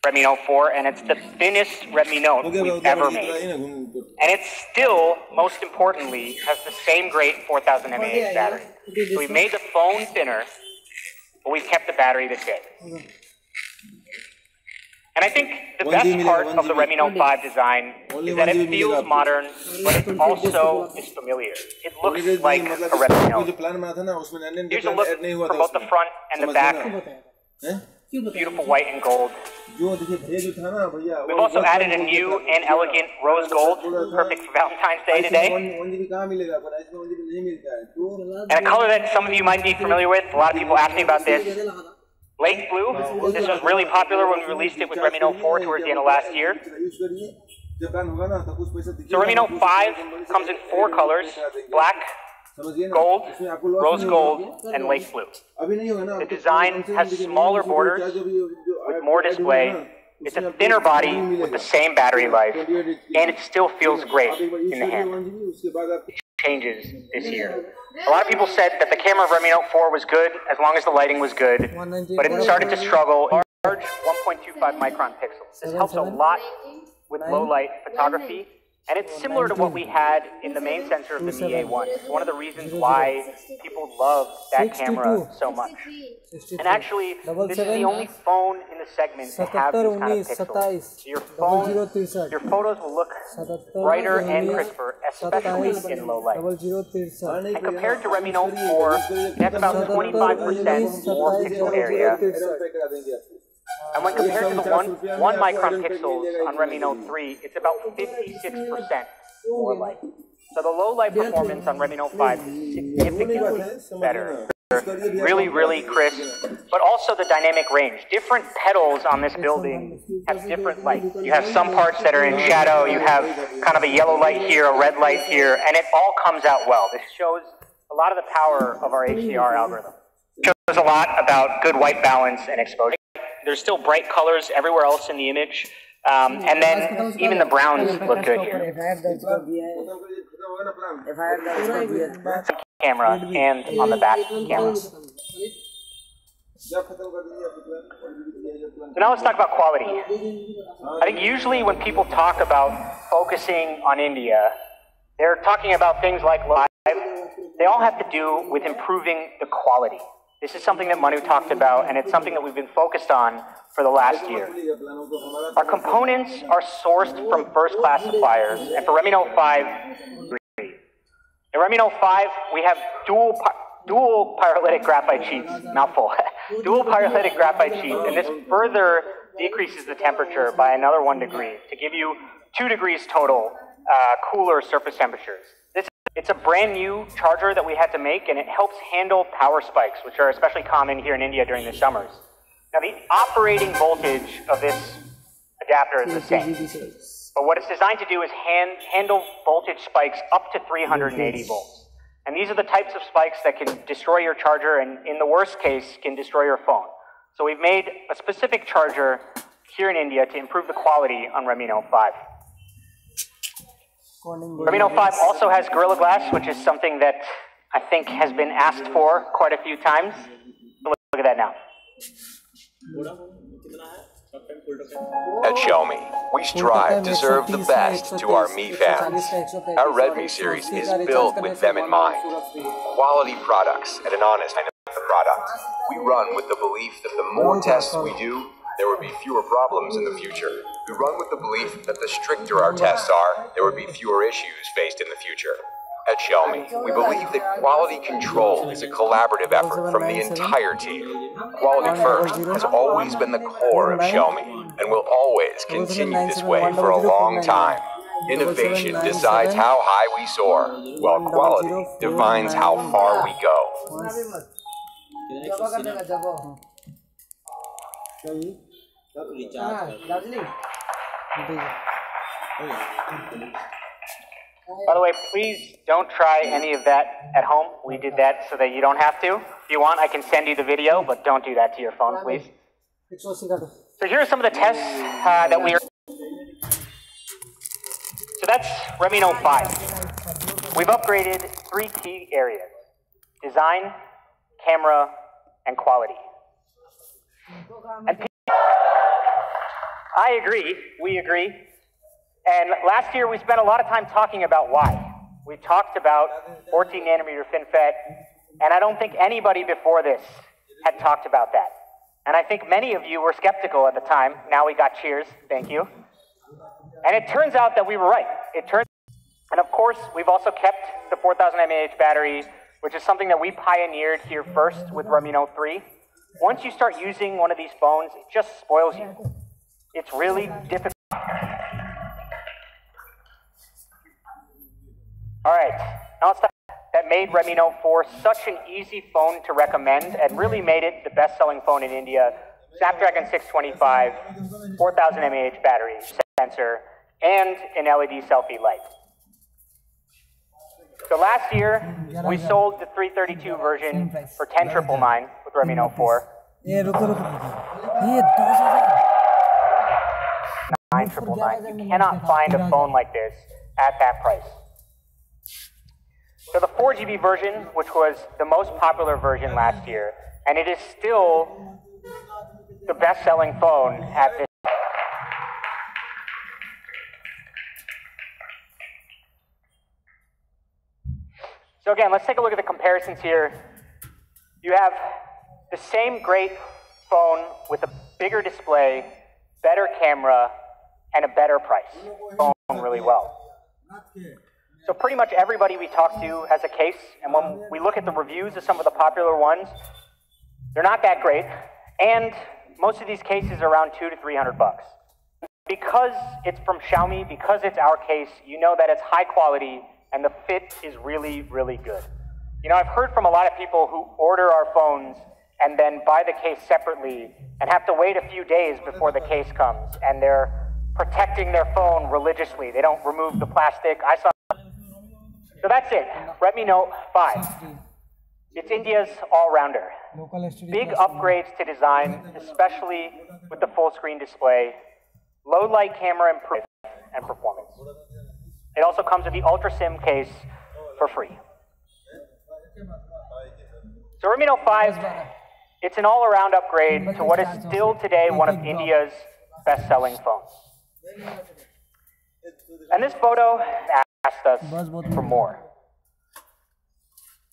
Redmi Note 4, and it's the thinnest Redmi Note we've ever made. And it still, most importantly, has the same great 4000 mAh battery. So we've made the phone thinner, but we've kept the battery the same. And I think the best part of the Redmi Note 5 design is that it feels modern, but it also is familiar. It looks like a Redmi Note. Here's a look from both the front and the back. Beautiful white and gold. We've also added a new and elegant rose gold, perfect for Valentine's Day today. And a color that some of you might be familiar with, a lot of people ask me about this, Lake Blue. This was really popular when we released it with Redmi Note 4 towards the end of last year. So Redmi Note 5 comes in 4 colors, black, gold, rose gold, and lake blue. The design has smaller borders with more display. It's a thinner body with the same battery life, and it still feels great in the hand. It changes this year. A lot of people said that the camera of Redmi Note 4 was good as long as the lighting was good, but it started to struggle. Large 1.25 micron pixels. This helps a lot with low light photography. And it's similar to what we had in the main sensor of the Mi A1. It's one of the reasons why people love that camera so much. And actually, this is the only phone in the segment to have these kind of pixels. So your photos will look brighter and crisper, especially in low light. And compared to Redmi Note 4, it has about 25% more pixel area. And when compared to the 1 micron pixels on Redmi Note 3, it's about 56% more light. So the low light performance on Redmi Note 5 is significantly better. Really, really crisp, but also the dynamic range. Different petals on this building have different light. You have some parts that are in shadow, you have kind of a yellow light here, a red light here, and it all comes out well. This shows a lot of the power of our HDR algorithm. It shows a lot about good white balance and exposure. There's still bright colors everywhere else in the image, and then even the browns look good here. Camera and on the back camera. So now let's talk about quality. I think usually when people talk about focusing on India, they're talking about things like live. They all have to do with improving the quality. This is something that Manu talked about, and it's something that we've been focused on for the last year. Our components are sourced from first-class suppliers, and for Redmi Note 5, in Redmi Note 5, we have dual pyrolytic graphite sheets, mouthful, dual pyrolytic graphite sheets, and this further decreases the temperature by another 1 degree to give you 2 degrees total cooler surface temperatures. It's a brand new charger that we had to make, and it helps handle power spikes, which are especially common here in India during the summers. Now, the operating voltage of this adapter is the same, but what it's designed to do is handle voltage spikes up to 380 volts. And these are the types of spikes that can destroy your charger, and in the worst case, can destroy your phone. So we've made a specific charger here in India to improve the quality on Redmi Note 5. Redmi Note 5 also has Gorilla Glass, which is something that I think has been asked for quite a few times. So look at that now. At Xiaomi, we strive to serve the best to our Mi fans. Our Redmi series is built with them in mind. Quality products at an honest product. We run with the belief that the more tests we do, there will be fewer problems in the future. We run with the belief that the stricter our tests are, there will be fewer issues faced in the future. At Xiaomi, we believe that quality control is a collaborative effort from the entire team. Quality first has always been the core of Xiaomi and will always continue this way for a long time. Innovation decides how high we soar, while quality defines how far we go. By the way, please don't try any of that at home. We did that so that you don't have to. If you want, I can send you the video, but don't do that to your phone, please. So here are some of the tests that we are... So that's Redmi Note 5. We've upgraded 3 key areas: design, camera, and quality. And I agree, we agree. And last year we spent a lot of time talking about why. We talked about 14 nanometer FinFET, and I don't think anybody before this had talked about that. And I think many of you were skeptical at the time. Now we got cheers, thank you. And it turns out that we were right. And of course, we've also kept the 4000 mAh battery, which is something that we pioneered here first with Redmi Note 3. Once you start using one of these phones, it just spoils you. It's really difficult. All right, now let's talk that made Redmi Note 4 such an easy phone to recommend and really made it the best-selling phone in India. Snapdragon 625, 4000 mAh battery, sensor, and an LED selfie light. So last year, we sold the 332 version for 10,999 with Redmi Note 4. 9,999. You cannot find a phone like this at that price. So the 4GB version, which was the most popular version last year, and it is still the best-selling phone at this. So again, let's take a look at the comparisons here. You have the same great phone with a bigger display, better camera, and a better price. Phone really well. So pretty much everybody we talk to has a case, and when we look at the reviews of some of the popular ones, they're not that great, and most of these cases are around $200 to $300. Because it's from Xiaomi, because it's our case, you know that it's high quality, and the fit is really, really good. You know, I've heard from a lot of people who order our phones and then buy the case separately and have to wait a few days before the case comes, and they're protecting their phone religiously. They don't remove the plastic. So that's it, Redmi Note 5. It's India's all-rounder. Big upgrades to design, especially with the full-screen display, low-light camera improvement, and performance. It also comes with the Ultra SIM case for free. So Redmi Note 5, it's an all-around upgrade to what is still today one of India's best-selling phones. And this photo asked us for more.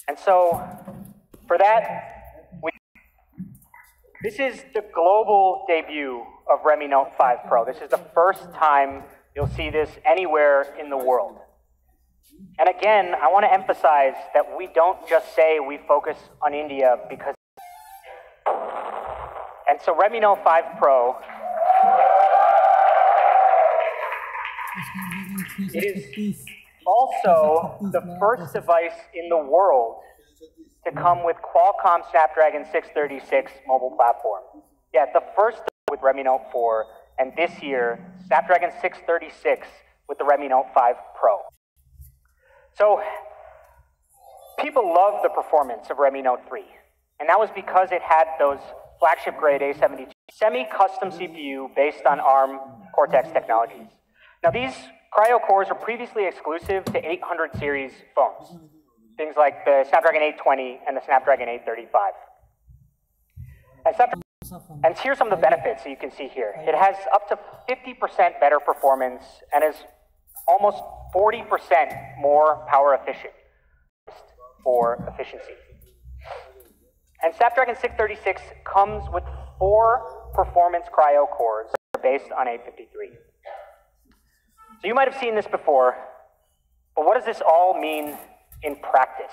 And so, for that, this is the global debut of Redmi Note 5 Pro. This is the first time you'll see this anywhere in the world. And again, I want to emphasize that we don't just say we focus on India because... And so Redmi Note 5 Pro, it is also the first device in the world to come with Qualcomm Snapdragon 636 mobile platform. Yeah, the first with Redmi Note 4, and this year, Snapdragon 636 with the Redmi Note 5 Pro. So, people love the performance of Redmi Note 3, and that was because it had those flagship grade A72 semi-custom CPU based on ARM Cortex technologies. Now these Cryo cores were previously exclusive to 800 series phones, things like the Snapdragon 820 and the Snapdragon 835. And here's some of the benefits that you can see here. It has up to 50% better performance and is almost 40% more power efficient for efficiency. And Snapdragon 636 comes with 4 performance Cryo cores based on 853. So you might have seen this before, but what does this all mean in practice?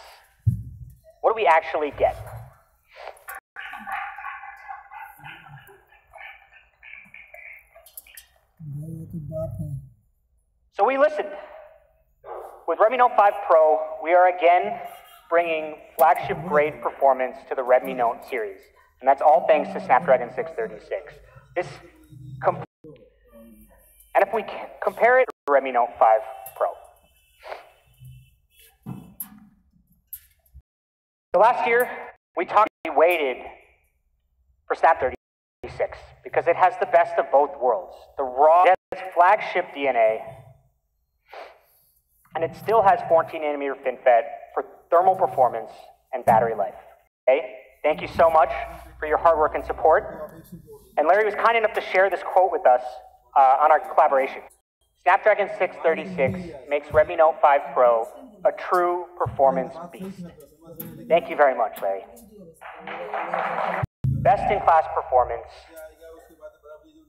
What do we actually get? So we listened. With Redmi Note 5 Pro, we are again bringing flagship grade performance to the Redmi Note series. And that's all thanks to Snapdragon 636. And if we compare it to Redmi Note 5 Pro. So last year, we waited for Snapdragon 6 because it has the best of both worlds. The raw flagship DNA, and it still has 14 nanometer FinFET for thermal performance and battery life. Okay? Thank you so much for your hard work and support. And Larry was kind enough to share this quote with us on our collaboration. Snapdragon 636 makes Redmi Note 5 Pro a true performance beast. Thank you very much, Larry. Best-in-class performance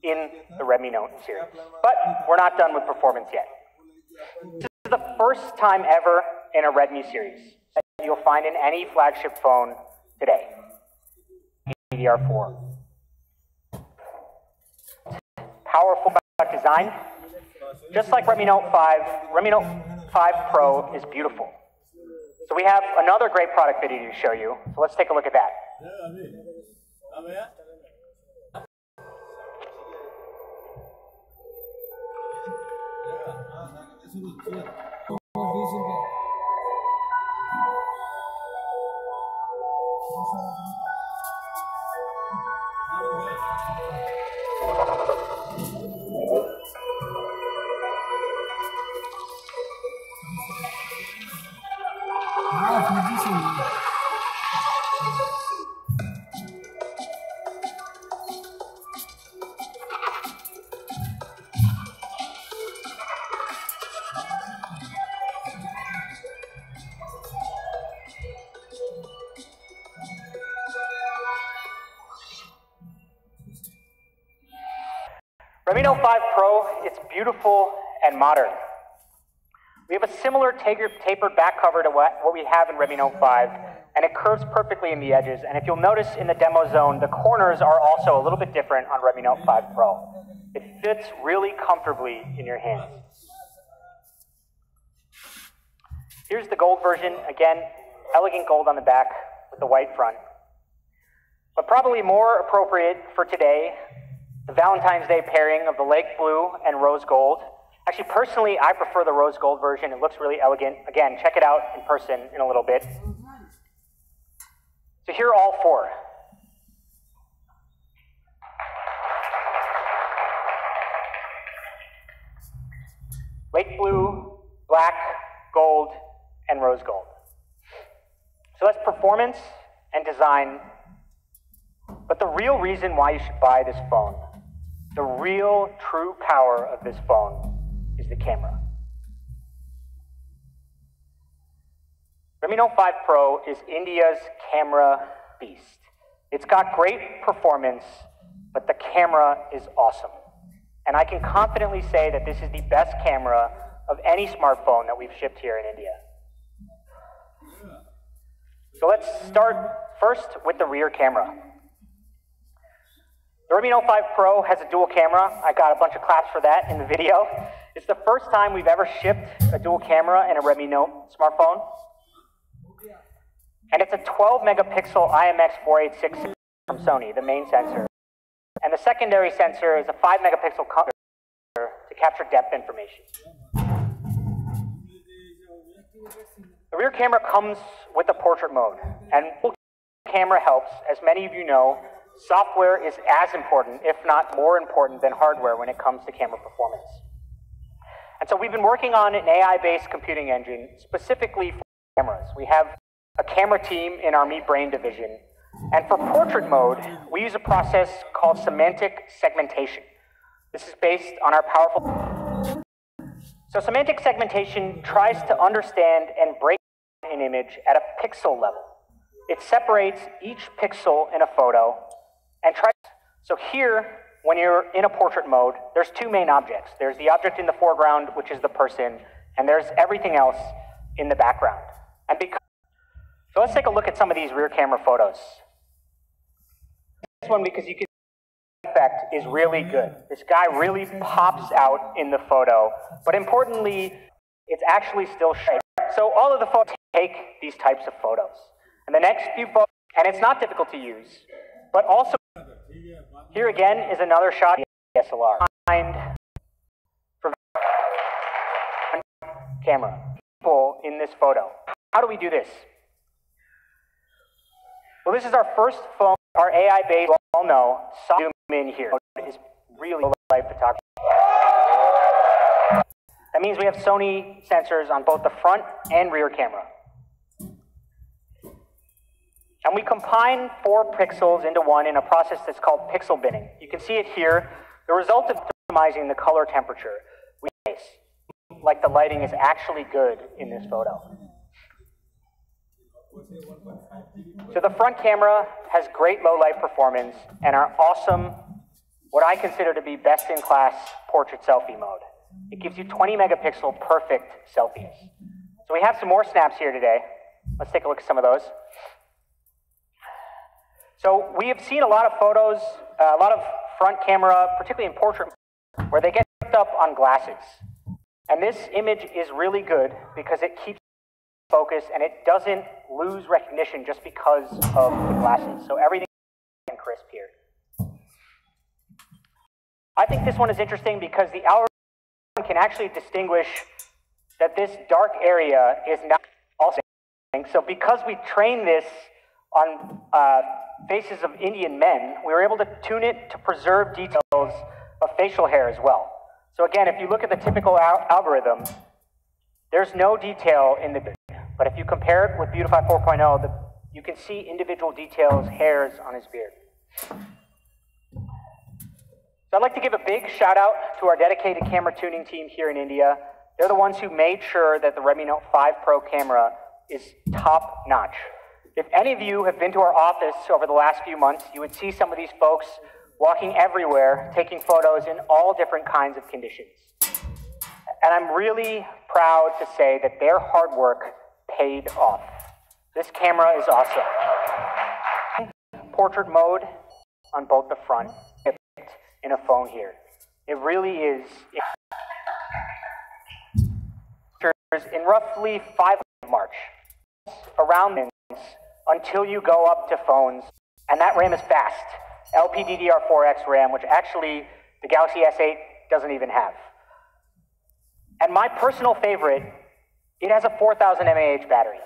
in the Redmi Note series. But we're not done with performance yet. This is the first time ever in a Redmi series that you'll find in any flagship phone today. DDR4. Powerful design. Just like Redmi Note 5, Redmi Note 5 Pro is beautiful. So we have another great product video to show you. So let's take a look at that. Redmi Note 5 Pro, it's beautiful and modern. We have a similar tapered back cover to what we have in Redmi Note 5, and it curves perfectly in the edges. And if you'll notice in the demo zone, the corners are also a little bit different on Redmi Note 5 Pro. It fits really comfortably in your hands. Here's the gold version. Again, elegant gold on the back with the white front. But probably more appropriate for today, the Valentine's Day pairing of the lake blue and rose gold. Actually, personally, I prefer the rose gold version. It looks really elegant. Again, check it out in person in a little bit. So here are all four. Lake blue, black, gold, and rose gold. So that's performance and design. But the real reason why you should buy this phone, the real true power of this phone, is the camera. Redmi Note 5 Pro is India's camera beast. It's got great performance, but the camera is awesome. And I can confidently say that this is the best camera of any smartphone that we've shipped here in India. So let's start first with the rear camera. The Redmi Note 5 Pro has a dual camera. I got a bunch of claps for that in the video. It's the first time we've ever shipped a dual camera in a Redmi Note smartphone. And it's a 12 megapixel IMX486 from Sony, the main sensor. And the secondary sensor is a 5 megapixel color to capture depth information. The rear camera comes with a portrait mode, and camera helps. As many of you know, software is as important, if not more important, than hardware when it comes to camera performance. And so we've been working on an AI-based computing engine specifically for cameras. We have a camera team in our Meet Brain division. And for portrait mode, we use a process called semantic segmentation. This is based on our powerful... So semantic segmentation tries to understand and break an image at a pixel level. It separates each pixel in a photo and tries... So here, when you're in a portrait mode, there's two main objects. There's the object in the foreground, which is the person, and there's everything else in the background. And so let's take a look at some of these rear camera photos. This one, because you can see the effect is really good. This guy really pops out in the photo, but importantly, it's actually still sharp. So all of the photos take these types of photos. And the next few photos, and it's not difficult to use, but also here again is another shot of the DSLR. For camera, people in this photo. How do we do this? Well, this is our first phone, our AI-based, we all know, zoom in here. It is really light photography. That means we have Sony sensors on both the front and rear camera. And we combine 4 pixels into one in a process that's called pixel binning. You can see it here. The result of optimizing the color temperature, we like the lighting is actually good in this photo. So the front camera has great low light performance and our awesome, what I consider to be best in class portrait selfie mode. It gives you 20 megapixel perfect selfies. So we have some more snaps here today. Let's take a look at some of those. So we have seen a lot of photos, a lot of front camera, particularly in portrait, where they get picked up on glasses. And this image is really good because it keeps focus and it doesn't lose recognition just because of the glasses. So everything is crisp here. I think this one is interesting because the algorithm can actually distinguish that this dark area is not also. So because we trained this on faces of Indian men, we were able to tune it to preserve details of facial hair as well. So again, if you look at the typical algorithm, there's no detail in the beard. But if you compare it with Beautify 4.0, you can see individual details, hairs on his beard. So I'd like to give a big shout out to our dedicated camera tuning team here in India. They're the ones who made sure that the Redmi Note 5 Pro camera is top notch. If any of you have been to our office over the last few months, you would see some of these folks walking everywhere, taking photos in all different kinds of conditions. And I'm really proud to say that their hard work paid off. This camera is awesome. Portrait mode on both the front in a phone here. It really is. In roughly 5 March, around this, until you go up to phones, and that RAM is fast. LPDDR4X RAM, which actually the Galaxy S8 doesn't even have. And my personal favorite, it has a 4,000 mAh battery.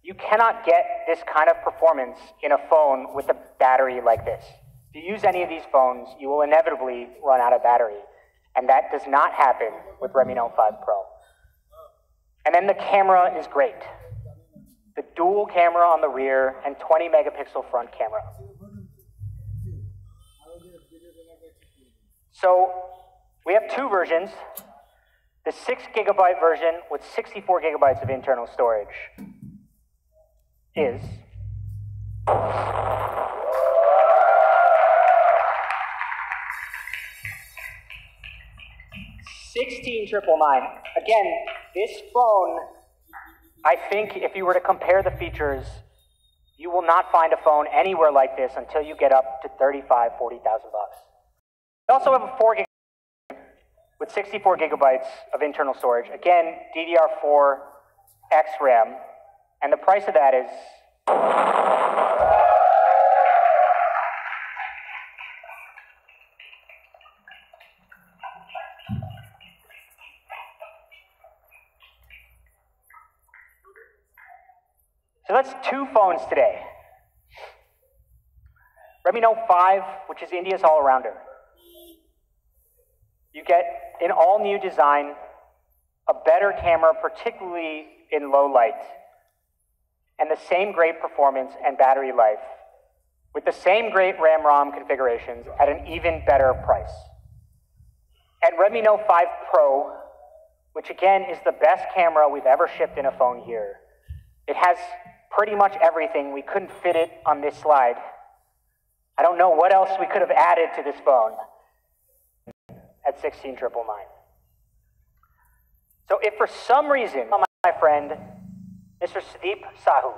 You cannot get this kind of performance in a phone with a battery like this. If you use any of these phones, you will inevitably run out of battery. And that does not happen with Redmi Note 5 Pro. And then the camera is great. The dual camera on the rear and 20 megapixel front camera. So we have 2 versions. The 6 gigabyte version with 64 gigabytes of internal storage is $16,999. Again, this phone, I think if you were to compare the features, you will not find a phone anywhere like this until you get up to $35,000, $40,000. We also have a 4 gigabyte with 64 gigabytes of internal storage. Again, DDR4X RAM, and the price of that is so that's 2 phones today. Redmi Note 5, which is India's all-arounder. You get an all-new design, a better camera, particularly in low light, and the same great performance and battery life, with the same great RAM-ROM configurations at an even better price. And Redmi Note 5 Pro, which again is the best camera we've ever shipped in a phone here. It has pretty much everything. We couldn't fit it on this slide. I don't know what else we could have added to this phone at $16,999. So if for some reason, my friend, Mr. Sudeep Sahu,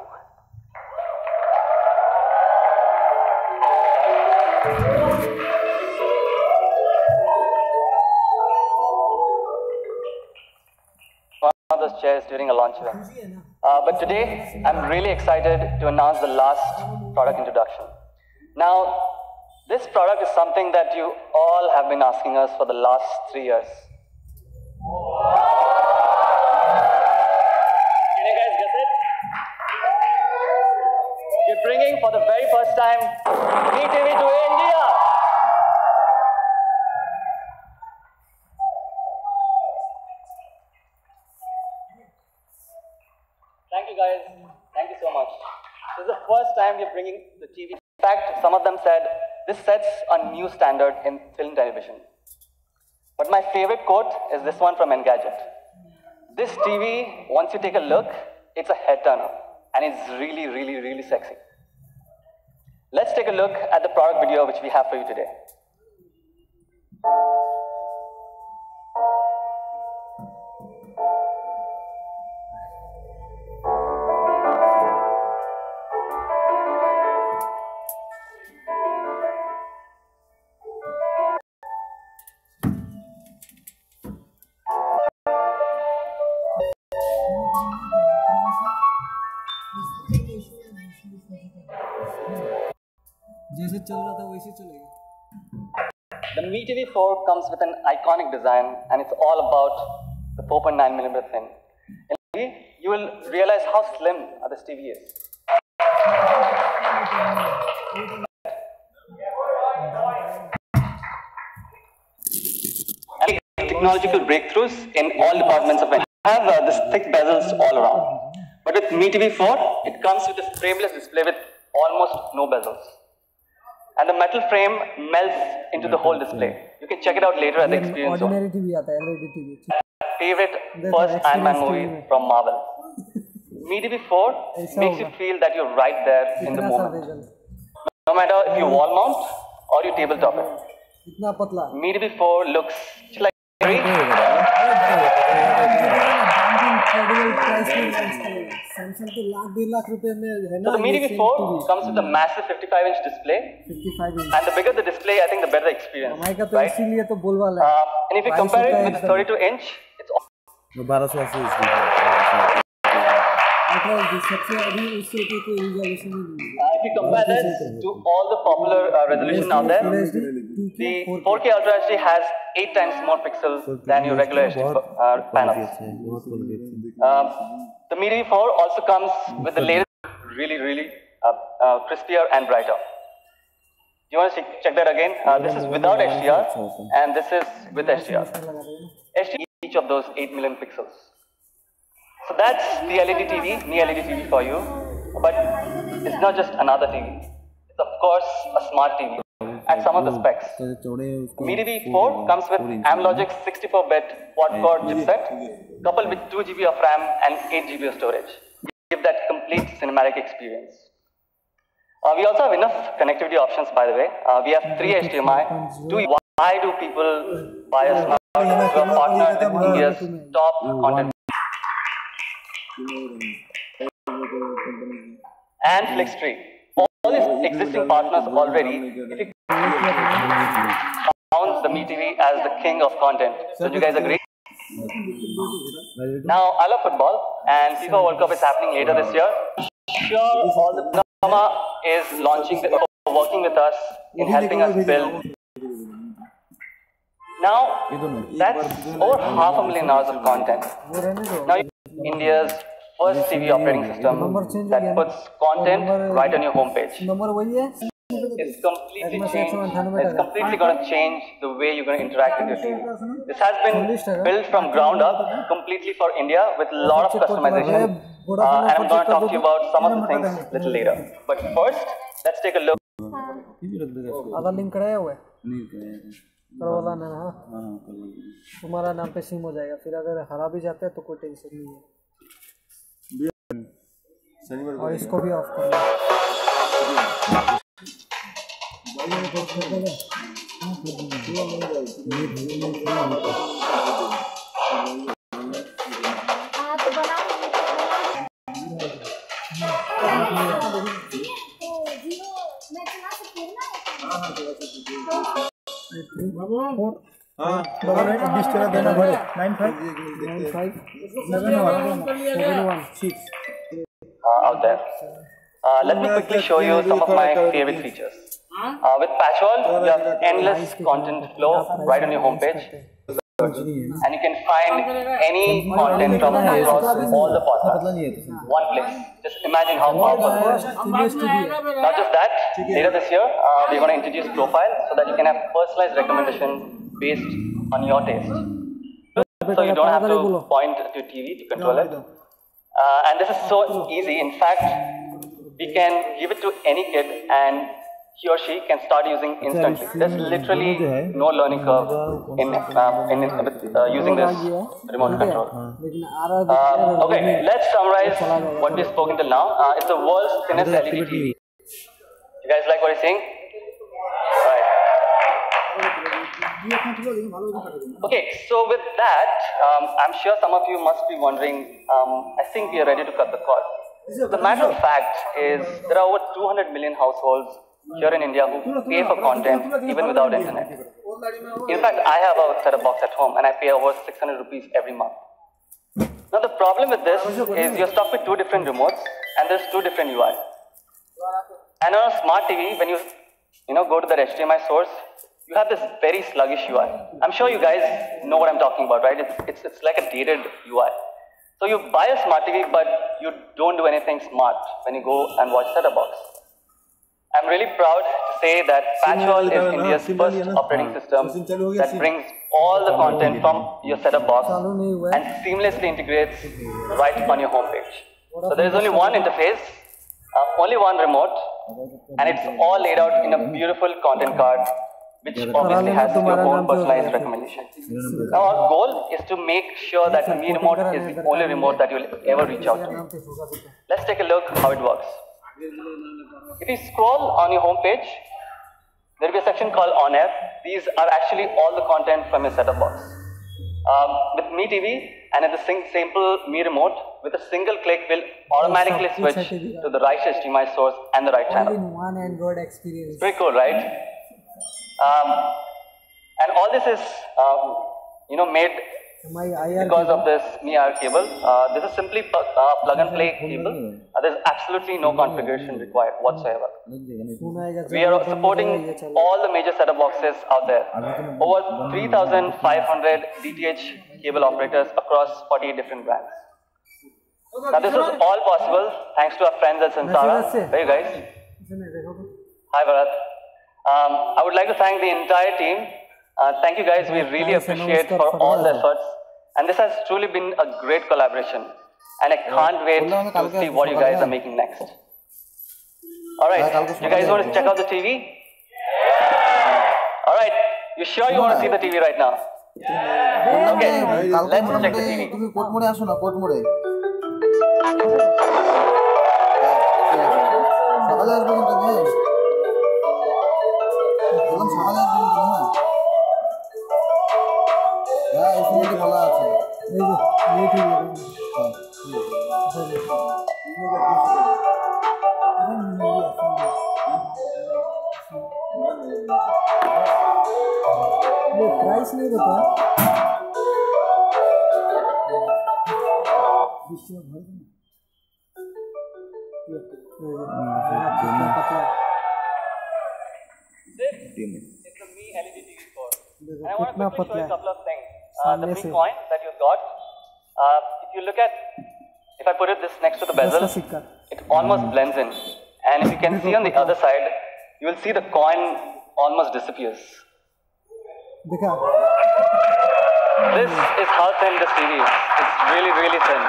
one of those chairs during a launch event. But today, I'm really excited to announce the last product introduction. Now, this product is something that you all have been asking us for the last 3 years. Can you guys guess it? We're bringing for the very first time MeTV to India. Thank you guys. Thank you so much. This is the first time we're bringing bringing the TV. In fact, some of them said, this sets a new standard in film television. But my favorite quote is this one from Engadget. This TV, once you take a look, it's a head turner, and it's really, really, really sexy. Let's take a look at the product video which we have for you today. The Mi TV 4 comes with an iconic design, and it's all about the 4.9mm thin. In TV, you will realize how slim this TV is. And technological breakthroughs in all departments of it. We have this thick bezels all around. But with Mi TV 4, it comes with a frameless display with almost no bezels. And the metal frame melts into the whole display. You can check it out later at the experience zone. Favorite first Iron Man movie from Marvel. Mi TV 4 makes you feel that you're right there in the moment. No matter if you wall mount or you tabletop it. Mi TV 4 looks like so the Mi TV 4 comes with a massive 55-inch display. And the bigger the display, I think the better the experience. Right? And if you compare it with 32-inch, it's if you compare this to all the popular resolution out there, the 4K Ultra HD has 8 times more pixels than your regular HD panels. The Mi TV 4 also comes with the latest, really crispier and brighter. You want to check that again? This is without HDR, and this is with HDR. HDR each of those 8 million pixels. So that's the LED TV, Mi LED TV for you. But it's not just another TV. It's of course a smart TV. And some of the specs. Mi TV 4 comes with Amlogic 64-bit quad-core chipset, coupled with 2 GB of RAM and 8 GB of storage. Give that complete cinematic experience. We also have enough connectivity options, by the way. We have 3 HDMI. Why do people buy a smart TV? We are partnered with India's top content and Flixtree. All these existing partners already, if you count the Mi TV as the king of content. So do you guys agree? Now, I love football, and FIFA World Cup is happening later this year. Sure, all the drama is working with us in helping us build. Now, that's over 500,000 hours of content. Now, India's first TV operating system that puts content right on your homepage. It's completely going to change the way you're going to interact with your TV. This has been built from ground up completely for India with a lot of customization. And I'm going to talk to you about some of the things a little later. But first, let's take a look. तुम्हारा नाम पे SIM हो जाएगा, फिर अगर हरा भी जाता है तो कोई टेंशन नहीं है। और इसको भी ऑफ कर out there. Let me quickly show you some of my favorite features. With Patchworld, you have endless content flow right on your homepage. And you can find any content from across all the partners. One place. Just imagine how powerful it is. Not just that, later this year, we're going to introduce Profile so that you can have personalized recommendations based on your taste. So you don't have to point to TV to control it. And this is so easy. In fact, we can give it to any kid and he or she can start using instantly. There's literally no learning curve in using this remote control. Okay, let's summarize what we've spoken till now. It's the world's thinnest LED TV. You guys like what you're seeing? Right. Okay, so with that, I'm sure some of you must be wondering, I think we are ready to cut the cord. The matter of fact is there are over 200 million households here in India who pay for content even without internet. In fact, I have a set-top box at home and I pay over 600 rupees every month. Now the problem with this is you're stuck with two different remotes and there's two different UI. And on a smart TV, when you go to the HDMI source, you have this very sluggish UI. I'm sure you guys know what I'm talking about, right? It's like a dated UI. So you buy a smart TV, but you don't do anything smart when you go and watch set-top box. I'm really proud to say that Patchworld is India's first operating system that brings all the content from your set-top box and seamlessly integrates right on your homepage. So there is only one interface, only one remote, and it's all laid out in a beautiful content card, which obviously has your own personalized recommendation. Now our goal is to make sure that the Mi Remote is the only remote that you'll ever reach out to. Let's take a look how it works. If you scroll on your home page, there will be a section called On Air. These are actually all the content from your set-top box. With Mi TV and at the simple Mi Remote, with a single click, will automatically switch to the right HDMI source and the right channel. All-in-one Android experience. Pretty cool, right? And all this is, made because of this Mi IR cable. This is simply plug and play cable. There's absolutely no configuration required whatsoever. We are supporting all the major set-top boxes out there. Over 3,500 DTH cable operators across 48 different brands. Now this was all possible thanks to our friends at Sansara. Where are you guys? Hi Bharat. I would like to thank the entire team. Thank you guys, we really appreciate for all the efforts. And this has truly been a great collaboration. And I can't wait to see what you guys are making next. Alright, you guys want to check out the TV? Alright, you sure you want to see the TV right now? Okay, let's check the TV. Price नहीं बताया And I want to quickly show you a couple of things. The Mi coin that you got, if you look at, if I put it this next to the bezel, it almost blends in. And if you can see on the other side, you will see the coin almost disappears. This is how thin this TV is. It's really, really thin.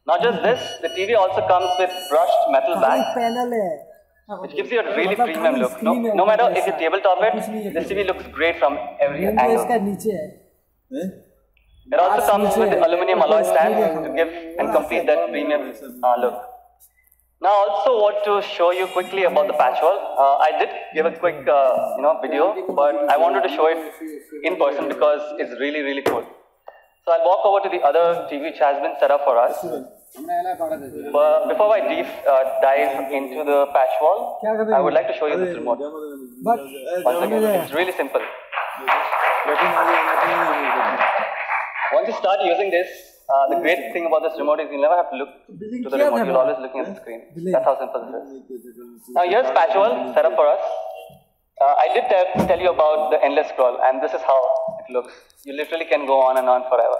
Not just this, the TV also comes with brushed metal back, which gives you a really premium look. No matter if you tabletop it, this TV looks great from every angle. It also comes with the aluminium alloy stand to give and complete that premium look. Now, I also want to show you quickly about the Patchworld. I did give a quick, video, but I wanted to show it in person because it's really, really cool. So I'll walk over to the other TV which has been set up for us. But before I dive into the Patchworld, I would like to show you this remote. Once again, it's really simple. Once you start using this, the great thing about this remote is you'll never have to look to the remote, you'll always looking at the screen. That's how simple this is. Now here's Patchworld set up for us. I did tell you about the endless scroll, and this is how it looks. You literally can go on and on forever.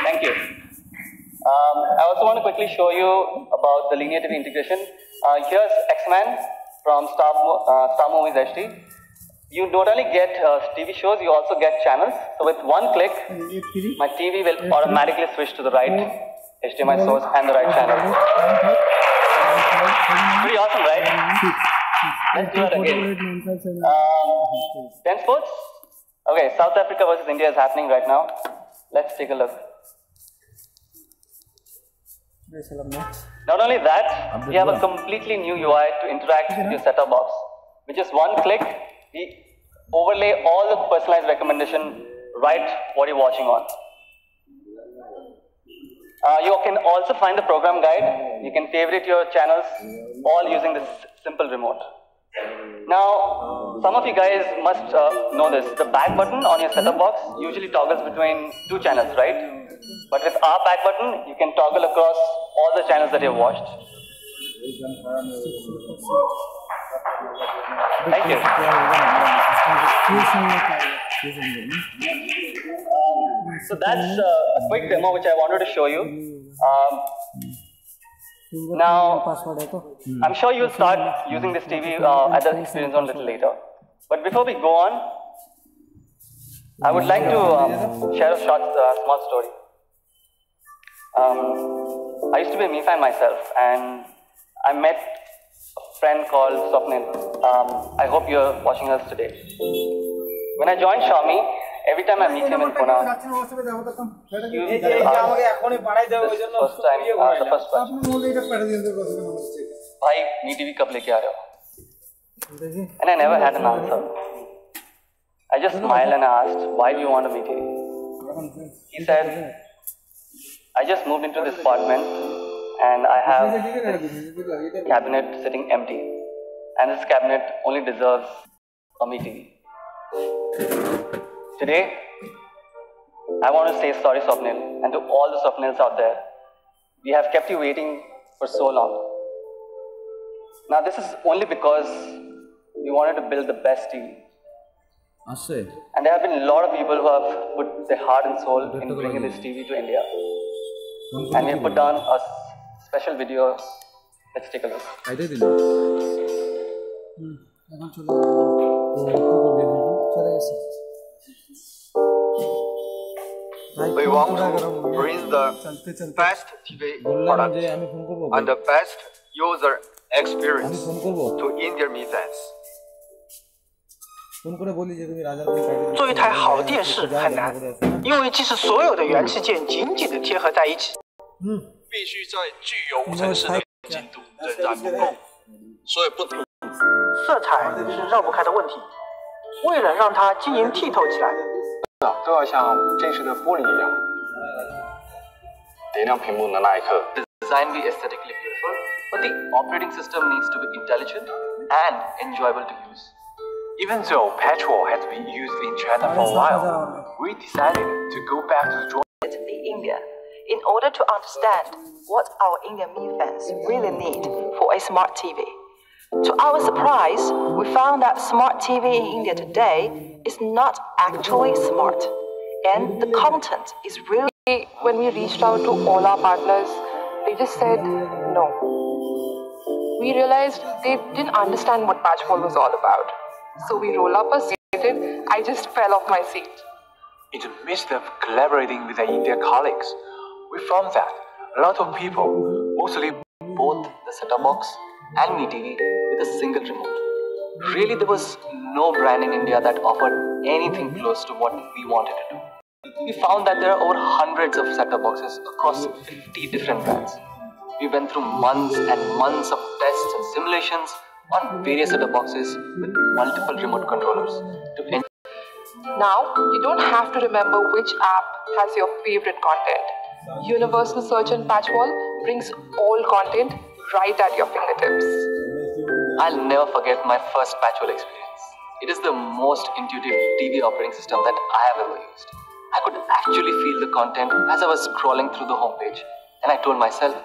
Thank you. I also want to quickly show you about the linear TV integration. Here's X-Man from Star Movies HD. you not only get TV shows, you also get channels. So with one click, my TV will automatically switch to the right HDMI source and the right channel. Pretty awesome, right? Let's do it again. 10 sports? Okay, South Africa versus India is happening right now. Let's take a look. Not only that, we have a completely new UI to interact with your set-top box. With just one click, we overlay all the personalized recommendation right what you're watching on. You can also find the program guide. You can favorite your channels all using this simple remote. Now, some of you guys must know this. The back button on your set-top box usually toggles between two channels, right? But with our back button, you can toggle across all the channels that you've watched. Thank you. So that's a quick demo which I wanted to show you. Now, I'm sure you'll start using this TV at the experience zone a little later. But before we go on, I would like to share a small story. I used to be a Mi fan myself, and I met a friend called Swapnil. I hope you're watching us today. When I joined Xiaomi, every time I meet him in Pune, he first time, the first question, "Bhai, Mi TV kab leke aa rahe ho?" And I never had an answer. I just smiled and asked, "Why do you want a Mi TV?" He said, "I just moved into this apartment and I have this cabinet sitting empty, and this cabinet only deserves a Mi TV." Today, I want to say sorry, Swapnil, and to all the Swapnils out there. We have kept you waiting for so long. Now, this is only because we wanted to build the best TV. And there have been a lot of people who have put their heart and soul in bringing this TV to India. And we have put down a special video. Let's take a look. We want to bring the best TV product and the best user experience to Indian Mi fans. 做一台好电视很难，因为即使所有的元器件紧紧地贴合在一起，必须在具有无尘室的精度仍然不够，所以不得。色彩是绕不开的问题。为了让它晶莹剔透起来，都要像真实的玻璃一样。点亮屏幕的那一刻 Design be aesthetically beautiful, but the operating system needs to be intelligent and enjoyable to use. Even though petrol has been used in China for a while, we decided to go back to the drawing India in order to understand what our Indian Mi fans really need for a smart TV. To our surprise, we found that smart TV in India today is not actually smart, and the content is really... When we reached out to all our partners, they just said no. We realized they didn't understand what Patchfall was all about. So we roll up a seat. I just fell off my seat. In the midst of collaborating with our Indian colleagues, we found that a lot of people mostly Both the set-top box and Mi TV with a single remote. Really, there was no brand in India that offered anything close to what we wanted to do. We found that there are over hundreds of set-top boxes across 50 different brands. We went through months and months of tests and simulations on various set-top boxes with multiple remote controllers. Now, you don't have to remember which app has your favorite content. Universal Search and Patchwall brings all content right at your fingertips. I'll never forget my first Patchwall experience. It is the most intuitive TV operating system that I have ever used. I could actually feel the content as I was scrolling through the homepage, and I told myself,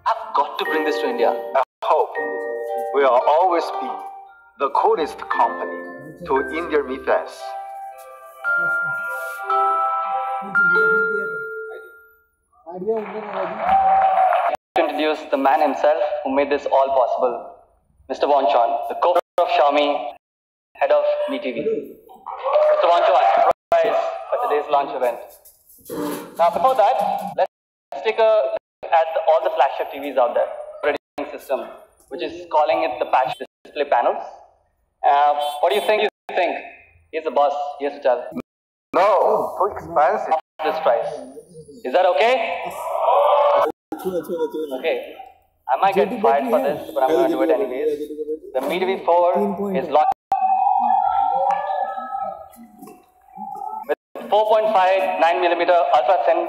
I've got to bring this to India. I hope will always be the coolest company to Indian Mi fans. To introduce the man himself who made this all possible, Mr. Won Chon, the co-founder of Xiaomi, head of Mi TV. Mr. Wancho, prize for today's launch event. Now, before that, let's take a look at all the flagship TVs out there. Operating system, which is calling it the patch display panels. What do you think? He's the boss. He has to tell. No, too expensive. This price. Is that okay? Okay. I might get fired for this, but I'm going to do it anyways. The Mi TV 4 is launched with 4.5 9mm ultra thin